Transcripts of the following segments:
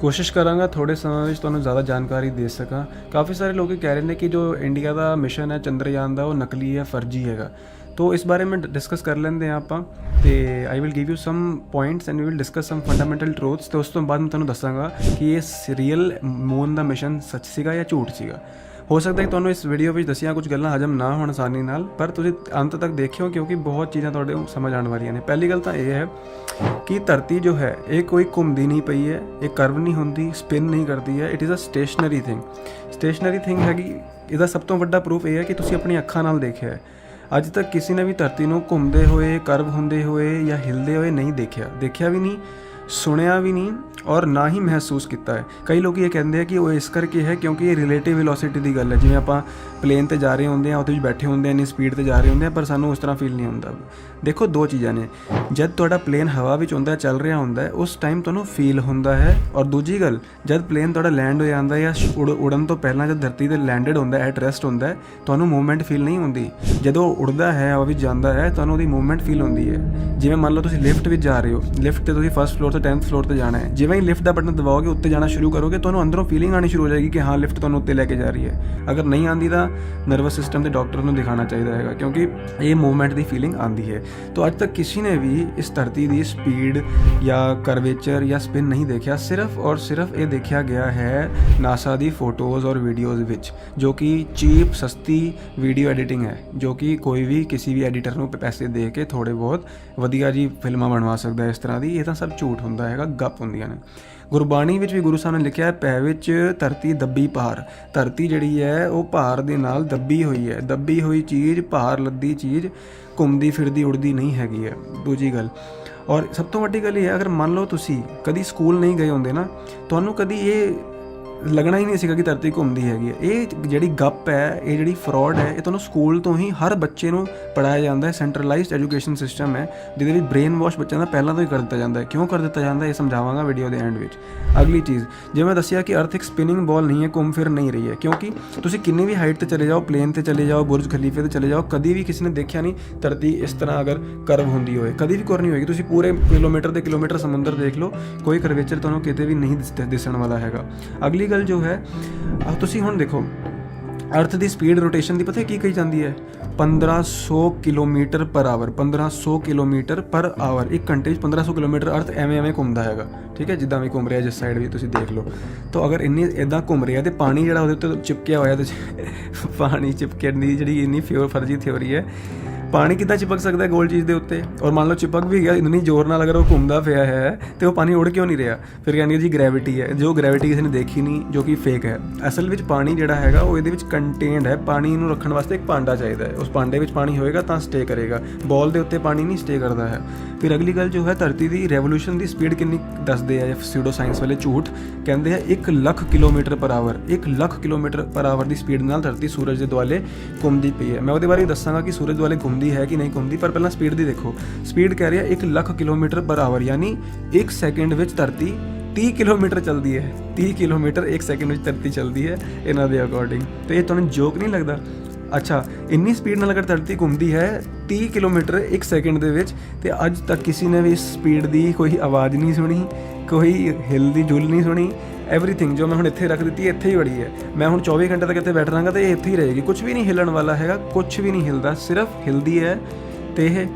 कोशिश करांगा थोड़े समय में तुहानूं ज़्यादा जानकारी दे सकां। काफ़ी सारे लोग कह रहे हैं कि जो इंडिया का मिशन है चंद्रयान का वो नकली है, फर्जी हैगा। तो इस बारे में डिस्कस कर लेंदे हैं आपां ते I will give you some points and we will discuss some fundamental truths. तो उस तो बाद मैं तुहानूं दसांगा कि ये रियल मून का मिशन सच सीगा या झूठ सीगा। हो सकता है कि तुहानूं इस वीडियो में दसियां कुछ गल्लां हजम ना होण आसानी नाल, पर तुसीं अंत तक देखियो क्योंकि बहुत चीज़ां तुहाडे समझ आने वालियां ने। पहली गल तां ये है कि धरती जो है ये कोई घूमती नहीं पई है, ये कर्व नहीं होंदी, स्पिन नहीं करती है। It is a stationary thing हैगी। इसदा सब तो वड्डा प्रूफ ये है कि तुसीं अपनी अखां नाल देखिया है। अज तक किसी ने भी धरती नूं घूमते हुए, कर्व होंदे हुए या हिलते हुए नहीं देखिया भी नहीं, सुनिया भी नहीं और ना ही महसूस किया है। कई लोग ये कहते हैं कि वो इस करके है क्योंकि ये रिलेटिव वेलोसिटी की गल है। जिवें आपां प्लेन ते जा रहे होंदे हैं, उहदे विच बैठे होंदे हैं, इन्नी स्पीड ते जा रहे होंदे हैं, पर सानूं उस तरह फील नहीं होंदा। देखो दो चीज़ां ने, जब तुहाडा प्लेन हवा विच हुंदा, चल रहा हुंदा है, उस टाइम तुहानूं फील होंदा है। और दूजी गल, जब प्लेन तुहाडा लैंड हो जाता है या उड़न तो पहलां जब धरती ते लैंडेड होंदा है, एट रेस्ट होंदा है, तुहानूं मूवमेंट फील नहीं होंदी। जदों उड़दा है, हवा विच जांदा है, तुहानूं उहदी मूवमेंट फील होंदी है। जिवें मान लो तुसीं लिफ्ट विच जा रहे हो, लिफ्ट ते तुसीं फर्स्ट फ्लोर तो 10th फ्लोर ते जाना है। जिवें ही लिफ्ट का बटन दबाओगे, उत्ते जाना शुरू करोगे, तुहानूं अंदरों फीलिंग आनी शुरू हो जाएगी कि हाँ लिफ्ट तुहानूं उत्ते लैके जा रही है। अगर नहीं आती तो नर्वस सिस्टम के डॉक्टर को दिखाना चाहिए है क्योंकि ये मूवमेंट की फीलिंग आती है। तो अज तक किसी ने भी इस धरती की स्पीड या करवेचर या स्पिन नहीं देखा। सिर्फ और सिर्फ ये देखा गया है नासा की फोटोज़ और वीडियोज़ विच, जो कि चीप सस्ती वीडियो एडिटिंग है, जो कि कोई भी किसी भी एडिटर को पैसे दे के थोड़े बहुत वधिया जी फिल्मां बनवा सकता है। इस तरह की ये तो सब झूठ होंदा है, गप होंदियां ने। गुरबाणी विच भी गुरु साहब ने लिखा है, पै विच धरती दब्बी भार। धरती जिहड़ी है वो भार दे नाल दब्बी हुई है। दब्बी हुई चीज़, भार लद्दी चीज़ घूमती फिरदी उड़दी नहीं हैगी है। दूजी गल, और सब तो वड्डी गल ये है, अगर मान लो तुसी कदी स्कूल नहीं गए होंदे ना, तुहानूं कदी ये लगना ही नहीं सीगा कि धरती घूमती हैगी है। ये जिहड़ी गप है, ये जिहड़ी फ्रॉड है, ये तुहानूं स्कूल तो ही हर बच्चे नूं पढ़ाया जाता है। सेंट्रलाइज्ड एजुकेशन सिस्टम है जिहदे विच ब्रेन वॉश बच्चों का पहलां तो ही कर दिता जाता है। क्यों कर दिता जाता है ये समझावांगा वीडियो के एंड विच। अगली चीज़, जिवें मैं दसिया कि अर्थ एक स्पिनिंग बॉल नहीं है, घूम फिर नहीं रही है। क्योंकि तुसीं किन्नी भी हाइट ते चले जाओ, प्लेन ते चले जाओ, बुर्ज खलीफे ते चले जाओ, कभी भी किसी ने देखा नहीं धरती इस तरह अगर कर्व होंदी होए, कभी भी कर्व नहीं होएगी। तुसीं पूरे किलोमीटर दे किलोमीटर समुंदर देख लो, कोई कर्वेचर तुहानूं किते भी नहीं दिसण वाला हैगा। अगली गल जो है, तुसीं हुण देखो अर्थ की स्पीड रोटेशन की पता है की कही जाती है, 1500 kilometre per hour. 1500 kilometre per hour, एक घंटे 1500 किलोमीटर अर्थ एवें घूमता है। ठीक है, जिदा भी घूम रहा है, जिस साइड भी तुसीं देख लो। तो अगर इन्नी इदा घूम रहा है तो पानी जिहड़ा उहदे उत्ते चिपकिया होया, तो पानी चिपकण दी जिहड़ी इन्नी फर्जी थ्योरी है, पानी कितना चिपक सकता है गोल चीज़ के उत्ते। और मान लो चिपक भी गया इतनी जोर नाल, अगर वो घूमता पिया है तो वो पानी उड़ क्यों नहीं रहा? फिर कहने जी ग्रैविटी है, जो ग्रैविटी किसी ने देखी नहीं, जो कि फेक है। असल में पानी जिहड़ा हैगा वो इहदे विच कंटेन्ड है। पानी नूं रखण वास्ते एक भांडा चाहिए है, उस भांडे विच पानी होएगा तो स्टे करेगा। बॉल के उत्ते पानी नहीं स्टे करता है। फिर अगली गल जो है, धरती की रेवोल्यूशन की स्पीड कितनी दसदे है सीडो साइंस वाले झूठ, कहते हैं 1 lakh kilometre per hour. 1 lakh kilometre per hour की स्पीड नाल धरती सूरज के दुआले घूमती पई है। मैं उसदे बारे दसांगा कि सूरज दुआले घूमती है कि नहीं घूमती, पर पहला स्पीड दी देखो। स्पीड कह रही है 1 लाख किलोमीटर पर आवर, यानी 1 सेकेंड विच धरती 30 किलोमीटर चलती है। 30 किलोमीटर 1 सेकेंड में धरती चलती है इन्हां दे अकॉर्डिंग। तो ये तुहानूं जोक नहीं लगता? अच्छा, इन्नी स्पीड नाल अगर धरती घूमती है 30 किलोमीटर 1 सेकेंड दे विच, ते अज तक किसी ने भी इस स्पीड की कोई आवाज़ नहीं सुनी, कोई हिलदी जुल नहीं सुनी। एवरीथिंग जो मैं हुण इत्थे रख दी इत्थे ही बड़ी है। मैं हुण 24 घंटे तक इत्थे बैठ रहांगा तो ये इत्थे ही रहेगी, कुछ भी नहीं हिलन वाला हैगा, कुछ भी नहीं हिलदा, सिर्फ हिलदी है तो यह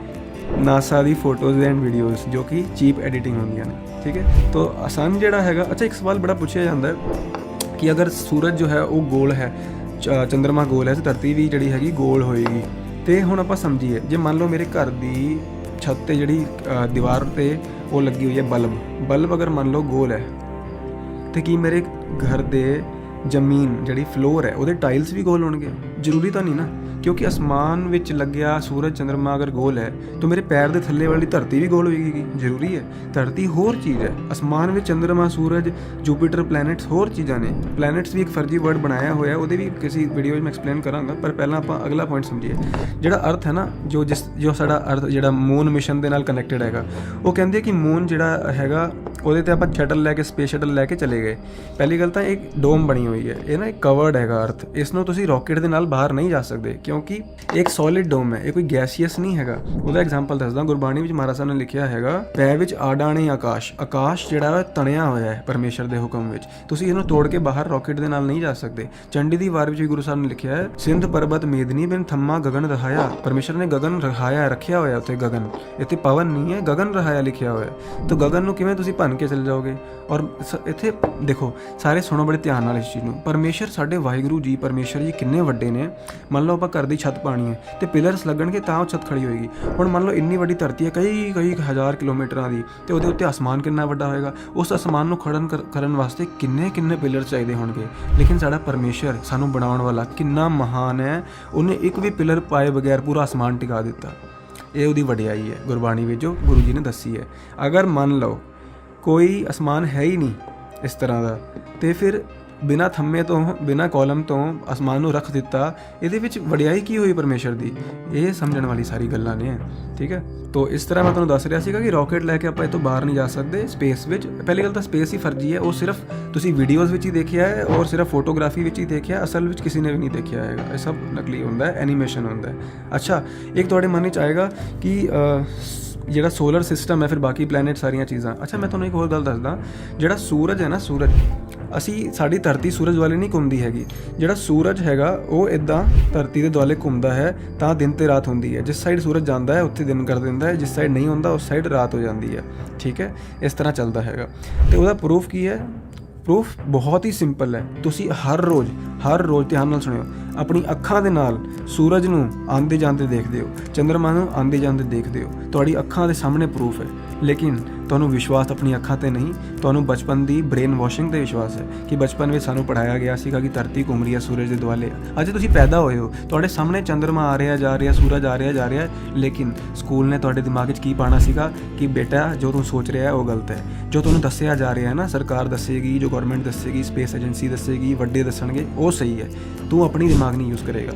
नासा की फोटोज़ एंड वीडियोज़ जो कि चीप एडिटिंग होंदियां ने। ठीक है, तो सन जिहड़ा हैगा, अच्छा एक सवाल बड़ा पूछा जाता है कि अगर सूरज जो है वो गोल है, चंद्रमा गोल है, तो धरती भी जिहड़ी हैगी गोल होएगी। तो हुण आपां समझीए, जे मान लो मेरे घर की छत ते जिहड़ी दीवार ते वो लगी हुई है बल्ब अगर मान लो गोल है, तो कि मेरे घर दे जमीन जिहड़ी फ्लोर है वो टाइल्स भी गोल होणगे? जरूरी तो नहीं ना, क्योंकि आसमान विच लग्या सूरज चंद्रमा अगर गोल है तो मेरे पैर के थल्ले वाली धरती भी गोल होएगी? जरूरी है? धरती होर चीज़ है, आसमान में चंद्रमा सूरज जुपिटर प्लैनेट्स होर चीज़ां ने। प्लैनेट्स भी एक फर्जी वर्ड बनाया होया, वो भी किसी वीडियो में एक्सप्लेन करांगा, पर पहला आप अगला पॉइंट समझिए। जिहड़ा अर्थ है ना, जो साडा अर्थ जिहड़ा मून मिशन के नाल कनैक्टेड हैगा, वो कहंदे कि मून जिहड़ा हैगा ਉਹਦੇ ਤੇ ਆਪਾਂ ਸ਼ਟਲ ਲੈ ਕੇ ਸਪੇਸ ਸ਼ਟਲ ਲੈ ਕੇ ਚਲੇ ਗਏ। ਪਹਿਲੀ ਗੱਲ ਤਾਂ ਇੱਕ ਡੋਮ ਬਣੀ ਹੋਈ ਹੈ, ਇਹ ਨਾ ਇੱਕ ਕਵਰਡ ਹੈਗਾ ਅਰਥ, ਇਸ ਨੂੰ ਤੁਸੀਂ ਰਾਕਟ ਦੇ ਨਾਲ ਬਾਹਰ ਨਹੀਂ ਜਾ ਸਕਦੇ ਕਿਉਂਕਿ ਇੱਕ ਸੋਲਿਡ ਡੋਮ ਹੈ, ਇਹ ਕੋਈ ਗੈਸੀਅਸ ਨਹੀਂ ਹੈਗਾ। ਉਹਦਾ ਐਗਜ਼ਾਮਪਲ ਦੱਸਦਾ, ਗੁਰਬਾਣੀ ਵਿੱਚ ਮਹਾਰਾਜ ਸਾਹਿਬ ਨੇ ਲਿਖਿਆ ਹੈਗਾ, ਪੈ ਵਿੱਚ ਆਡਾਣੇ ਆਕਾਸ਼, ਆਕਾਸ਼ ਜਿਹੜਾ ਹੈ ਤਣਿਆ ਹੋਇਆ ਹੈ ਪਰਮੇਸ਼ਰ ਦੇ ਹੁਕਮ ਵਿੱਚ, ਤੁਸੀਂ ਇਹਨੂੰ ਤੋੜ ਕੇ ਬਾਹਰ ਰਾਕਟ ਦੇ ਨਾਲ ਨਹੀਂ ਜਾ ਸਕਦੇ। ਚੰਡੀ ਦੀ ਵਾਰ ਵਿੱਚ ਵੀ ਗੁਰੂ ਸਾਹਿਬ ਨੇ ਲਿਖਿਆ ਹੈ, ਸਿੰਧ ਪਰਬਤ ਮੇਦਨੀ ਬਿਨ ਥੰਮਾ ਗਗਨ ਰਹਾਇਆ, ਪਰਮੇਸ਼ਰ ਨੇ ਗਗਨ ਰਹਾਇਆ ਰੱਖਿਆ ਹੋਇਆ ਉੱਥੇ, ਗਗਨ ਇੱਥੇ ਪਵਨ ਨਹੀਂ ਹੈ, ਗਗਨ ਰਹਾਇਆ ਲਿਖਿਆ ਹੋਇਆ। ਤਾਂ ਗਗਨ ਨੂੰ ਕਿਵੇਂ ਤੁਸੀਂ ਭੰਨ ਕੇ ਚਲੇ ਜਾਓਗੇ? ਔਰ ਇੱਥੇ ਦੇਖੋ ਸਾਰੇ ਸੁਣੋ ਬੜੇ ਧਿਆਨ ਨਾਲ ਇਸ ਚੀਜ਼ ਨੂੰ, ਪਰਮੇਸ਼ਰ ਸਾਡੇ ਵਾਹਿਗੁਰੂ ਜੀ ਪਰਮੇਸ਼ਰ ਜੀ ਕਿੰਨੇ ਵੱਡੇ ਨੇ। ਮੰਨ ਲਓ ਆਪਾਂ ਘਰ ਦੀ ਛੱਤ ਪਾਣੀ ਹੈ ਤੇ ਪਿਲਰਸ ਲੱਗਣਗੇ ਤਾਂ ਉਹ ਛੱਤ ਖੜੀ ਹੋਏਗੀ। ਹੁਣ ਮੰਨ ਲਓ ਇੰਨੀ ਵੱਡੀ ਧਰਤੀ ਹੈ ਕਈ ਹਜ਼ਾਰ ਕਿਲੋਮੀਟਰਾਂ ਦੀ, ਤੇ ਉਹਦੇ ਉੱਤੇ ਅਸਮਾਨ ਕਿੰਨਾ ਵੱਡਾ ਹੋਏਗਾ, ਉਸ ਅਸਮਾਨ ਨੂੰ ਖੜਨ ਕਰਨ ਵਾਸਤੇ ਕਿੰਨੇ ਪਿਲਰ ਚਾਹੀਦੇ ਹੋਣਗੇ। ਲੇਕਿਨ ਸਾਡਾ ਪਰਮੇਸ਼ਰ ਸਾਨੂੰ ਬਣਾਉਣ ਵਾਲਾ ਕਿੰਨਾ ਮਹਾਨ ਹੈ, ਉਹਨੇ ਇੱਕ ਵੀ ਪਿਲਰ ਪਾਏ ਬਗੈਰ ਪੂਰਾ ਅਸਮਾਨ ਟਿਕਾ ਦਿੱਤਾ। ਇਹ ਉਹਦੀ ਵਡਿਆਈ ਹੈ ਗੁਰਬਾਣੀ ਵਿੱਚ ਜੋ ਗੁਰੂ ਜੀ ਨੇ ਦੱਸੀ ਹੈ। ਅਗਰ ਮੰਨ ਲਓ ਕੋਈ ਅਸਮਾਨ ਹੈ ਹੀ ਨਹੀਂ ਇਸ ਤਰ੍ਹਾਂ ਦਾ, ਤੇ ਫਿਰ ਬਿਨਾਂ ਥੰਮੇ ਤੋਂ ਬਿਨਾਂ ਕਾਲਮ ਤੋਂ ਅਸਮਾਨ ਨੂੰ ਰੱਖ ਦਿੱਤਾ, ਇਹਦੇ ਵਿੱਚ ਵਡਿਆਈ ਕੀ ਹੋਈ ਪਰਮੇਸ਼ਰ ਦੀ? ਇਹ ਸਮਝਣ ਵਾਲੀ ਸਾਰੀ ਗੱਲਾਂ ਨੇ, ਠੀਕ ਹੈ। ਤੋ ਇਸ ਤਰ੍ਹਾਂ ਮੈਂ ਤੁਹਾਨੂੰ ਦੱਸ ਰਿਹਾ ਸੀਗਾ ਕਿ ਰਾਕਟ ਲੈ ਕੇ ਆਪਾਂ ਇਹ ਤੋਂ ਬਾਹਰ ਨਹੀਂ ਜਾ ਸਕਦੇ ਸਪੇਸ ਵਿੱਚ। ਪਹਿਲੀ ਗੱਲ ਤਾਂ ਸਪੇਸ ਹੀ ਫਰਜ਼ੀ ਹੈ, ਉਹ ਸਿਰਫ ਤੁਸੀਂ ਵੀਡੀਓਜ਼ ਵਿੱਚ ਹੀ ਦੇਖਿਆ ਹੈ ਔਰ ਸਿਰਫ ਫੋਟੋਗ੍ਰਾਫੀ ਵਿੱਚ ਹੀ ਦੇਖਿਆ, ਅਸਲ ਵਿੱਚ ਕਿਸੇ ਨੇ ਵੀ ਨਹੀਂ ਦੇਖਿਆ ਹੈਗਾ। ਇਹ ਸਭ ਨਕਲੀ ਹੁੰਦਾ ਹੈ, ਐਨੀਮੇਸ਼ਨ ਹੁੰਦਾ ਹੈ। ਅੱਛਾ, ਇੱਕ ਤੁਹਾਡੇ ਮਨ ਵਿੱਚ ਆਏਗਾ ਕਿ ਜਿਹੜਾ ਸੋਲਰ ਸਿਸਟਮ ਹੈ, ਫਿਰ ਬਾਕੀ ਪਲੈਨਟ ਸਾਰੀਆਂ ਚੀਜ਼ਾਂ। ਅੱਛਾ, ਮੈਂ ਤੁਹਾਨੂੰ ਇੱਕ ਹੋਰ ਗੱਲ ਦੱਸਦਾ, ਜਿਹੜਾ ਸੂਰਜ ਹੈ ਨਾ, ਸੂਰਜ, ਸਾਡੀ ਧਰਤੀ ਸੂਰਜ ਵਾਲੇ ਨਹੀਂ ਘੁੰਮਦੀ ਹੈਗੀ। ਜਿਹੜਾ ਸੂਰਜ ਹੈਗਾ ਉਹ ਇੱਦਾਂ ਧਰਤੀ ਦੇ ਦੁਆਲੇ ਘੁੰਮਦਾ ਹੈ ਤਾਂ ਦਿਨ ਤੇ ਰਾਤ ਹੁੰਦੀ ਹੈ। ਜਿਸ ਸਾਈਡ ਸੂਰਜ ਜਾਂਦਾ ਹੈ ਉੱਥੇ ਦਿਨ ਕਰ ਦਿੰਦਾ ਹੈ, ਜਿਸ ਸਾਈਡ ਨਹੀਂ ਹੁੰਦਾ ਉਸ ਸਾਈਡ ਰਾਤ ਹੋ ਜਾਂਦੀ ਹੈ, ਠੀਕ ਹੈ। ਇਸ ਤਰ੍ਹਾਂ ਚੱਲਦਾ ਹੈਗਾ। ਤੇ ਉਹਦਾ ਪ੍ਰੂਫ ਕੀ ਹੈ? ਪ੍ਰੂਫ ਬਹੁਤ ਹੀ ਸਿੰਪਲ ਹੈ। ਤੁਸੀਂ ਹਰ ਰੋਜ਼ ਧਿਆਨ ਨਾਲ ਸੁਣਿਓ, ਆਪਣੀ ਅੱਖਾਂ ਦੇ ਨਾਲ ਸੂਰਜ ਨੂੰ ਆਉਂਦੇ ਜਾਂਦੇ ਦੇਖਦੇ ਹੋ, ਚੰਦਰਮਾ ਨੂੰ ਆਉਂਦੇ ਜਾਂਦੇ ਦੇਖਦੇ ਹੋ, ਤੁਹਾਡੀ ਅੱਖਾਂ ਦੇ ਸਾਹਮਣੇ ਪ੍ਰੂਫ ਹੈ। ਲੇਕਿਨ ਤੁਹਾਨੂੰ ਵਿਸ਼ਵਾਸ ਆਪਣੀ ਅੱਖਾਂ ਤੇ ਨਹੀਂ, ਤੁਹਾਨੂੰ ਬਚਪਨ ਦੀ ਬ੍ਰੇਨ ਵਾਸ਼ਿੰਗ ਤੇ ਵਿਸ਼ਵਾਸ ਹੈ ਕਿ ਬਚਪਨ ਵਿੱਚ ਸਾਨੂੰ ਪੜ੍ਹਾਇਆ ਗਿਆ ਸੀਗਾ ਕਿ ਧਰਤੀ ਘੁੰਮ ਰਹੀ ਹੈ ਸੂਰਜ ਦੇ ਦੁਆਲੇ। ਅੱਜ ਤੁਸੀਂ ਪੈਦਾ ਹੋਏ ਹੋ, ਤੁਹਾਡੇ ਸਾਹਮਣੇ ਚੰਦਰਮਾ ਆ ਰਿਹਾ ਜਾ ਰਿਹਾ, ਸੂਰਜ ਆ ਰਿਹਾ, ਲੇਕਿਨ ਸਕੂਲ ਨੇ ਤੁਹਾਡੇ ਦਿਮਾਗ 'ਚ ਕੀ ਪਾਉਣਾ ਸੀਗਾ ਕਿ ਬੇਟਾ ਜੋ ਤੂੰ ਸੋਚ ਰਿਹਾ ਉਹ ਗਲਤ ਹੈ। ਜੋ ਤੁਹਾਨੂੰ ਦੱਸਿਆ ਜਾ ਰਿਹਾ ਹੈ ਨਾ, ਸਰਕਾਰ ਦੱਸੇਗੀ, ਜੋ ਗਵਰਨਮੈਂਟ ਦੱਸੇਗੀ, ਸਪੇਸ ਏਜੰਸੀ ਦੱਸੇਗੀ, ਵੱਡੇ ਦੱਸਣਗੇ, ਉਹ ਸਹੀ ਹੈ। ਤੂੰ ਆਪਣੀ ਦਿਮਾਗ ਨਹੀਂ ਯੂਜ਼ ਕਰੇਗਾ।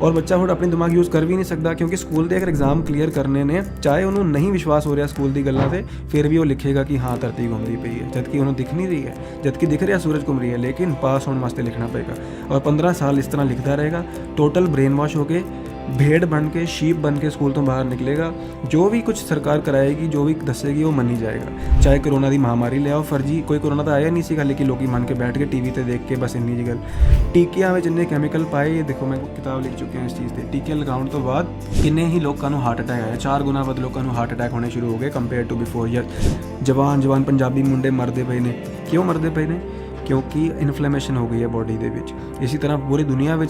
ਔਰ ਬੱਚਾ ਹੁਣ ਆਪਣੀ ਦਿਮਾਗ ਯੂਜ਼ ਕਰ ਵੀ ਨਹੀਂ ਸਕਦਾ ਕਿਉਂਕਿ ਸਕੂਲ ਦੇ ਅਗਰ ਐਗਜ਼ਾਮ ਕਲੀਅਰ ਕਰਨੇ ਨੇ, ਚਾਹੇ ਉਹਨੂੰ ਨਹੀਂ ਵਿਸ਼ਵਾਸ ਹੋ ਰਿਹਾ ਸਕੂਲ ਦੀ ਗੱਲਾਂ 'ਤੇ, ਫਿਰ ਵੀ ਉਹ ਲਿਖੇਗਾ ਕਿ ਹਾਂ ਧਰਤੀ ਘੁੰਮਦੀ ਪਈ ਹੈ, ਜਦਕਿ ਉਹਨੂੰ ਦਿਖ ਨਹੀਂ ਰਹੀ ਹੈ, ਜਦਕਿ ਦਿਖ ਰਿਹਾ ਸੂਰਜ ਘੁੰਮ ਰਹੀ ਹੈ, ਲੇਕਿਨ ਪਾਸ ਹੋਣ ਵਾਸਤੇ ਲਿਖਣਾ ਪਏਗਾ। ਔਰ 15 ਸਾਲ ਇਸ ਤਰ੍ਹਾਂ ਲਿਖਦਾ ਰਹੇਗਾ, ਟੋਟਲ ਬ੍ਰੇਨ ਵਾਸ਼ ਹੋ ਕੇ भेड़ बन के शीप बन के स्कूल तो बाहर निकलेगा। जो भी कुछ सरकार कराएगी, जो भी दसेगी वो मनी जाएगा। चाहे कोरोना की महामारी ले आओ फर्जी, कोई कोरोना तो आया नहीं सीगा, लेकिन लोग मन के बैठ के टीवी ते देख के बस इन्नी जी गल। टीकियां में जिन्ने कैमिकल पाए, ये देखो मैं किताब लिख चुकी हूँ इस चीज़ से। टीके लगाने तो बाद किन्ने ही लोगों को हार्ट अटैक आया, 4 गुना वध लोगों को हार्ट अटैक होने शुरू हो गए कंपेयर टू बिफोर ईयर। जवान पंजाबी मुंडे मरदे पे ने, क्यों मरदे पे ने? क्योंकि इन्फ्लेमेशन हो गई है बॉडी दे विच। इसी तरह पूरी दुनिया में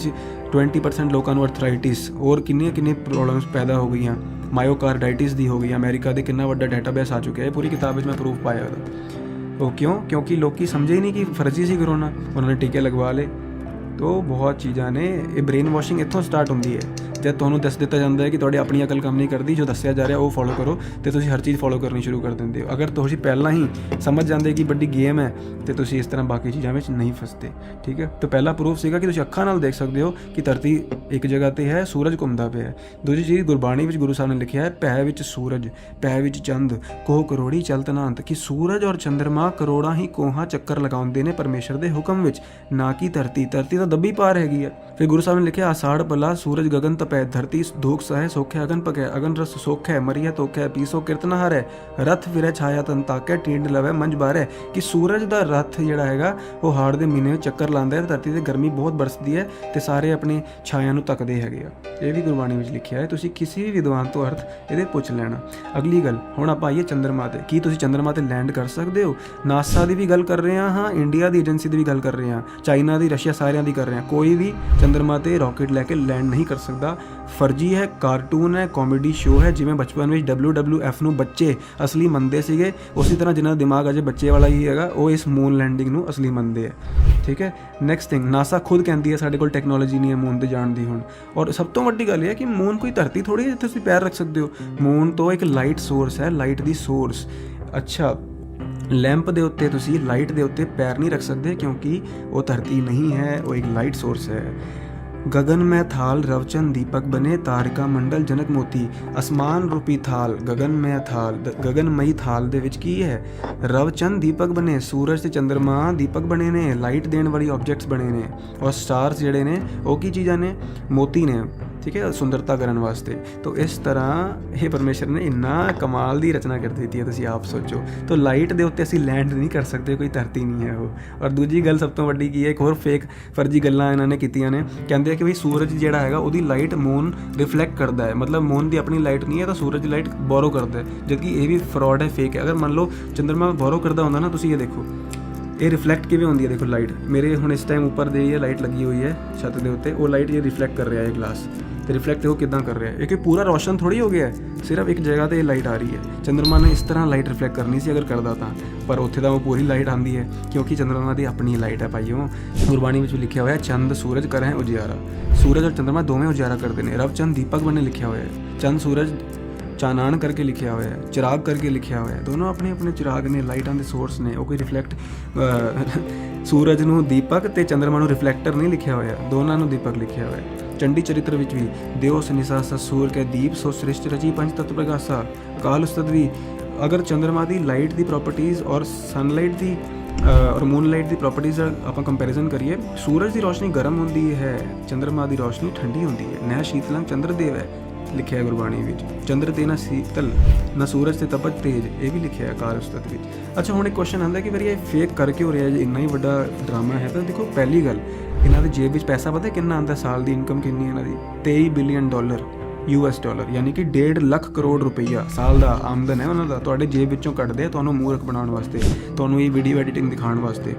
20% लोगों को अर्थराइटिस और किन्नी प्रॉब्लम्स पैदा हो गई हैं। मायोकार्डाइटिस दी हो गई। अमेरिका के कितना बड़ा डेटाबेस आ चुका है, पूरी किताब में प्रूफ पाया था। तो क्यों? क्योंकि लोग समझे ही नहीं कि फर्जी सी कोरोना, उन्होंने टीके लगवा ले। तो बहुत चीज़ां ने, ये ब्रेन वॉशिंग इत्थों स्टार्ट होंदी है। जब तुहानूं दस दिता जाता है कि तुहाडी अपनी अकल काम नहीं करती, जो दस्सिया जा रहा वो फॉलो करो, तो तुसीं हर चीज़ फॉलो करनी शुरू कर देंदे हो। अगर तुसीं पहला ही समझ जाते कि बड़ी गेम है, तो तुसीं इस तरह बाकी चीज़ों में नहीं फसते। ठीक है, तो पहला प्रूफ सीगा कि तुसीं अखां नाल देख सकते हो कि धरती एक जगह ते है, सूरज घुमदा पिया है। दूजी चीज़ गुरबाणी विच गुरु साहब ने लिखिया है, पै विच सूरज पै विच चंद कोह करोड़ी चलत ना अंत, कि सूरज और चंद्रमा करोड़ा ही कोहा चक्कर लगाउंदे ने परमेश्वर दे हुक्म विच, ना कि धरती तो दब्बी पार हैगी है। फिर गुरु साहब ने लिखिया, आषाढ़ भला सूरज गगन तपै, धरती धूख सहे सोखे अगन पकै, अगन रस सोख है मरिया तोखे, पीसो कीर्तना हर है, रथ फिरे छाया तन ताकै, टींड लवे मंझ बार है। कि सूरज दा रथ जिहड़ा हैगा वो हाड़ दे महीने चक्कर लांदा है, धरती ते गर्मी बहुत बरसदी है ते सारे अपनी छाया नूं तकदे हैगे आ। ये भी गुरबाणी विच लिखिया है, तुसीं किसी भी विद्वान तो अर्थ इहदे पुछ लेना। अगली गल हुण आपां आईए चंद्रमा ते। की तुसीं चंद्रमा ते लैंड कर सकदे हो? नासा दी भी गल कर रहे हाँ, इंडिया दी एजेंसी दी भी गल कर रहे हैं, चाइना दी, रशिया, सारियां दी कर रहे हैं। कोई भी चंद्रमा ते रॉकेट लैके लैंड नहीं कर सकदा। फर्जी है, कार्टून है, कॉमेडी शो है। जिवें बचपन में WWF नूं बच्चे असली मनदे सीगे, उसी तरह जिन्हां दा दिमाग अजे बच्चे वाला ही हैगा, वो इस मून लैंडिंग नूं असली मनदे है। ठीक है, नैक्सट थिंग, नासा खुद कहती है साडे कोल टैक्नोलॉजी नहीं है मून ते जाण दी हुण। और सब तो वड्डी गल है कि मून कोई धरती थोड़ी है जित्थे तुसीं पैर रख सकदे हो। मून तो एक लाइट सोर्स है, लाइट दी सोर्स। अच्छा, लैंप दे उत्ते तुसीं लाइट दे उत्ते पैर नहीं रख सकदे क्योंकि वो धरती नहीं है, वो एक लाइट सोर्स है। ਗगन ਮੈਂ ਥਾਲ ਰਵਚੰਦ ਦੀਪਕ ਬਨੇ ਤਾਰਿਕਾ ਮੰਡਲ ਜਨਕ ਮੋਤੀ। ਅਸਮਾਨ ਰੂਪੀ ਥਾਲ ਗगन ਮੈਂ ਥਾਲ ਗगनमयी ਥਾਲ ਦੇ ਵਿੱਚ ਕੀ ਹੈ? ਰਵਚੰਦ ਦੀਪਕ ਬਣੇ, ਸੂਰਜ ਤੇ ਚੰਦਰਮਾ ਦੀਪਕ ਬਣੇ ਨੇ, ਲਾਈਟ ਦੇਣ ਵਾਲੀ ਆਬਜੈਕਟਸ ਬਣੇ ਨੇ, ਔਰ ਸਟਾਰਸ ਜਿਹੜੇ ਨੇ ਉਹ ਕੀ ਚੀਜ਼ਾਂ ਨੇ? ਮੋਤੀ ਨੇ, ਠੀਕ ਹੈ, ਸੁੰਦਰਤਾ ਕਰਨ ਵਾਸਤੇ। तो इस तरह ਇਹ ਪਰਮੇਸ਼ਰ ਨੇ ਇੰਨਾ ਕਮਾਲ ਦੀ ਰਚਨਾ ਕਰ ਦਿੱਤੀ ਹੈ, ਤੁਸੀਂ ਆਪ ਸੋਚੋ। तो ਲਾਈਟ ਦੇ ਉੱਤੇ ਅਸੀਂ ਲੈਂਡ ਨਹੀਂ ਕਰ ਸਕਦੇ, ਕੋਈ ਧਰਤੀ ਨਹੀਂ ਹੈ ਉਹ। ਔਰ ਦੂਜੀ ਗੱਲ ਸਭ ਤੋਂ ਵੱਡੀ ਕੀ ਹੈ, ਇੱਕ ਹੋਰ ਫੇਕ ਫਰਜੀ ਗੱਲਾਂ ਇਹਨਾਂ ਨੇ ਕੀਤੀਆਂ ਨੇ। ਕਹਿੰਦੇ ਆ ਕਿ ਵੀ ਸੂਰਜ ਜਿਹੜਾ ਹੈਗਾ ਉਹਦੀ ਲਾਈਟ ਮੂਨ ਰਿਫਲੈਕਟ ਕਰਦਾ ਹੈ, ਮਤਲਬ ਮੂਨ ਦੀ ਆਪਣੀ ਲਾਈਟ ਨਹੀਂ ਹੈ ਤਾਂ ਸੂਰਜ ਦੀ ਲਾਈਟ ਬੋਰੋ ਕਰਦਾ ਹੈ, ਜਦਕਿ ਇਹ ਵੀ ਫਰਾਡ ਹੈ, ਫੇਕ ਹੈ। ਅਗਰ ਮੰਨ ਲਓ ਚੰਦਰਮਾ ਬੋਰੋ ਕਰਦਾ ਹੁੰਦਾ ਨਾ, ਤੁਸੀਂ ਇਹ ਦੇਖੋ ਇਹ ਰਿਫਲੈਕਟ ਕਿਵੇਂ ਹੁੰਦੀ ਹੈ। ਦੇਖੋ ਲਾਈਟ ਮੇਰੇ ਹੁਣ ਇਸ ਟਾਈਮ ਉੱਪਰ ਦੇ ਇਹ ਲਾਈਟ ਲੱਗੀ ਹੋਈ ਹੈ ਛੱਤ ਦੇ ਉੱਤੇ, ਉਹ ਲਾਈਟ ਇਹ ਰਿਫਲੈਕਟ ਕਰ ਰਿਹਾ ਹੈ ਗਲਾਸ, ਤੇ ਰਿਫਲੈਕਟ ਦੇਖੋ ਕਿੱਦਾਂ ਕਰ ਰਿਹਾ ਹੈ। ਇਹ ਕਿ ਪੂਰਾ ਰੋਸ਼ਨ ਥੋੜੀ ਹੋ ਗਿਆ ਹੈ, ਸਿਰਫ ਇੱਕ ਜਗ੍ਹਾ ਤੇ ਇਹ ਲਾਈਟ ਆ ਰਹੀ ਹੈ। ਚੰਦਰਮਾ ਨੇ ਇਸ ਤਰ੍ਹਾਂ ਲਾਈਟ ਰਿਫਲੈਕਟ ਕਰਨੀ ਸੀ ਅਗਰ ਕਰਦਾ ਤਾਂ, ਪਰ ਉੱਥੇ ਤਾਂ ਉਹ ਪੂਰੀ ਲਾਈਟ ਆਉਂਦੀ ਹੈ ਕਿਉਂਕਿ ਚੰਦਰਮਾ ਦੀ ਆਪਣੀ ਲਾਈਟ ਹੈ ਭਾਈਓ। ਗੁਰਬਾਣੀ ਵਿੱਚ ਵੀ ਲਿਖਿਆ ਹੋਇਆ ਚੰਦ ਸੂਰਜ ਕਰੇ ਉਜਿਆਰਾ, ਸੂਰਜ ਔਰ ਚੰਦਰਮਾ ਦੋਵੇਂ ਉਜਿਆਰਾ ਕਰਦੇ ਨੇ। ਰਵਚੰਦ ਦੀਪਕ ਬਣੇ ਲਿਖਿਆ ਹੋਇਆ ਹੈ, ਚੰਦ ਸੂਰਜ ਚਾਨਣ ਕਰਕੇ ਲਿਖਿਆ ਹੋਇਆ ਹੈ, ਚਿਰਾਗ ਕਰਕੇ ਲਿਖਿਆ ਹੋਇਆ ਹੈ। ਦੋਨੋਂ ਆਪਣੇ ਆਪਣੇ ਚਿਰਾਗ ਨੇ, ਲਾਈਟਾਂ ਦੇ ਸੋਰਸ ਨੇ। ਉਹ ਕੋਈ ਰਿਫਲੈਕਟ ਸੂਰਜ ਨੂੰ ਦੀਪਕ ਤੇ ਚੰਦਰਮਾ ਨੂੰ ਰਿਫਲੈਕਟਰ ਨਹੀਂ ਲਿਖਿਆ ਹੋਇਆ, ਦੋਨਾਂ ਨੂੰ ਦੀਪਕ ਲਿਖਿਆ ਹੋਇਆ ਹੈ। ਚੰਡੀ ਚਰਿੱਤਰ ਵਿੱਚ ਵੀ ਦਿਓ ਸਨਿਸਾ ਸੂਰ ਕੇ ਦੀਪ ਸੋ ਸ੍ਰਿਸ਼ਟ ਰਚੀ ਪੰਜ ਤਤ ਪ੍ਰਗਾਸਾ। ਅਕਾਲ ਉਸਤਤ ਵੀ ਅਗਰ ਚੰਦਰਮਾ ਦੀ ਲਾਈਟ ਦੀ ਪ੍ਰੋਪਰਟੀਜ਼ ਔਰ ਸਨਲਾਈਟ ਦੀ ਔਰ ਮੂਨਲਾਈਟ ਦੀ ਪ੍ਰੋਪਰਟੀਜ਼ ਦਾ ਆਪਾਂ ਕੰਪੈਰੀਜ਼ਨ ਕਰੀਏ, ਸੂਰਜ ਦੀ ਰੋਸ਼ਨੀ ਗਰਮ ਹੁੰਦੀ ਹੈ, ਚੰਦਰਮਾ ਦੀ ਰੋਸ਼ਨੀ ਠੰਡੀ ਹੁੰਦੀ ਹੈ। ਨੈ ਸ਼ੀਤਲੰ ਚੰਦਰਦੇਵ ਹੈ ਲਿਖਿਆ ਹੈ ਗੁਰਬਾਣੀ ਵਿੱਚ। ਚੰਦਰ ਤੇ ਨਾ ਸੀਤਲ ਨਾ ਸੂਰਜ ਤੇ ਤਪਤ ਤੇਜ, ਇਹ ਵੀ ਲਿਖਿਆ ਹੈ ਅਕਾਲ ਉਸਤਤ ਵਿੱਚ। ਅੱਛਾ ਹੁਣ ਇੱਕ ਕੁਐਸਚਨ ਆਉਂਦਾ ਕਿ ਫਿਰ ਇਹ ਫੇਕ ਕਰ ਕਿਉਂ ਰਿਹਾ ਜੇ ਇੰਨਾ ਹੀ ਵੱਡਾ ਡਰਾਮਾ ਹੈ? ਤਾਂ ਦੇਖੋ ਪਹਿਲੀ ਗੱਲ, ਇਹਨਾਂ ਦੇ ਜੇਬ ਵਿੱਚ ਪੈਸਾ ਪਤਾ ਕਿੰਨਾ ਆਉਂਦਾ? ਸਾਲ ਦੀ ਇਨਕਮ ਕਿੰਨੀ ਹੈ ਇਹਨਾਂ ਦੀ? $23 ਬਿਲੀਅਨ US ਡਾਲਰ, ਯਾਨੀ ਕਿ 1.5 ਲੱਖ ਕਰੋੜ ਰੁਪਈਆ ਸਾਲ ਦਾ ਆਮਦਨ ਹੈ ਉਹਨਾਂ ਦਾ। ਤੁਹਾਡੇ ਜੇਬ ਵਿੱਚੋਂ ਕੱਢਦੇ ਆ ਤੁਹਾਨੂੰ ਮੂਰਖ ਬਣਾਉਣ ਵਾਸਤੇ, ਤੁਹਾਨੂੰ ਇਹ ਵੀਡੀਓ ਐਡੀਟਿੰਗ ਦਿਖਾਉਣ ਵਾਸਤੇ।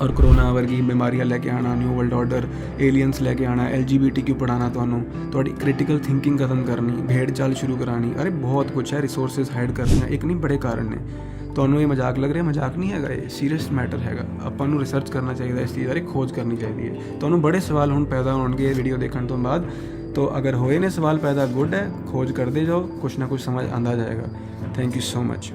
ਔਰ ਕਰੋਨਾ ਵਰਗੀ ਬਿਮਾਰੀਆਂ ਲੈ ਕੇ ਆਉਣਾ, ਨਿਊ ਵਰਲਡ ਆਰਡਰ, ਏਲੀਅਨਸ ਲੈ ਕੇ ਆਉਣਾ, LGBTQ ਪੜ੍ਹਾਉਣਾ ਤੁਹਾਨੂੰ, ਤੁਹਾਡੀ ਕ੍ਰਿਟੀਕਲ ਥਿੰਕਿੰਗ ਖਤਮ ਕਰਨੀ, ਭੇੜ ਚਾਲ ਸ਼ੁਰੂ ਕਰਾਉਣੀ, ਅਰੇ ਬਹੁਤ ਕੁਛ ਹੈ। ਰਿਸੋਰਸਿਸ ਹਾਈਡ ਕਰਨੀਆਂ, ਇੱਕ ਨਹੀਂ ਬੜੇ ਕਾਰਨ ਨੇ। ਤੁਹਾਨੂੰ ਇਹ ਮਜ਼ਾਕ ਲੱਗ ਰਿਹਾ, ਮਜ਼ਾਕ ਨਹੀਂ ਹੈਗਾ, ਇਹ ਸੀਰੀਅਸ ਮੈਟਰ ਹੈਗਾ। ਆਪਾਂ ਨੂੰ ਰਿਸਰਚ ਕਰਨਾ ਚਾਹੀਦਾ ਇਸ ਚੀਜ਼ ਬਾਰੇ, ਖੋਜ ਕਰਨੀ ਚਾਹੀਦੀ ਹੈ। ਤੁਹਾਨੂੰ ਬੜੇ ਸਵਾਲ ਹੁਣ ਪੈਦਾ ਹੋਣਗੇ ਵੀਡੀਓ ਦੇਖਣ ਤੋਂ ਬਾਅਦ, तो अगर होए ने सवाल पैदा गुड है, खोज करते जाओ, कुछ ना कुछ समझ आंदा जाएगा। Thank you so much.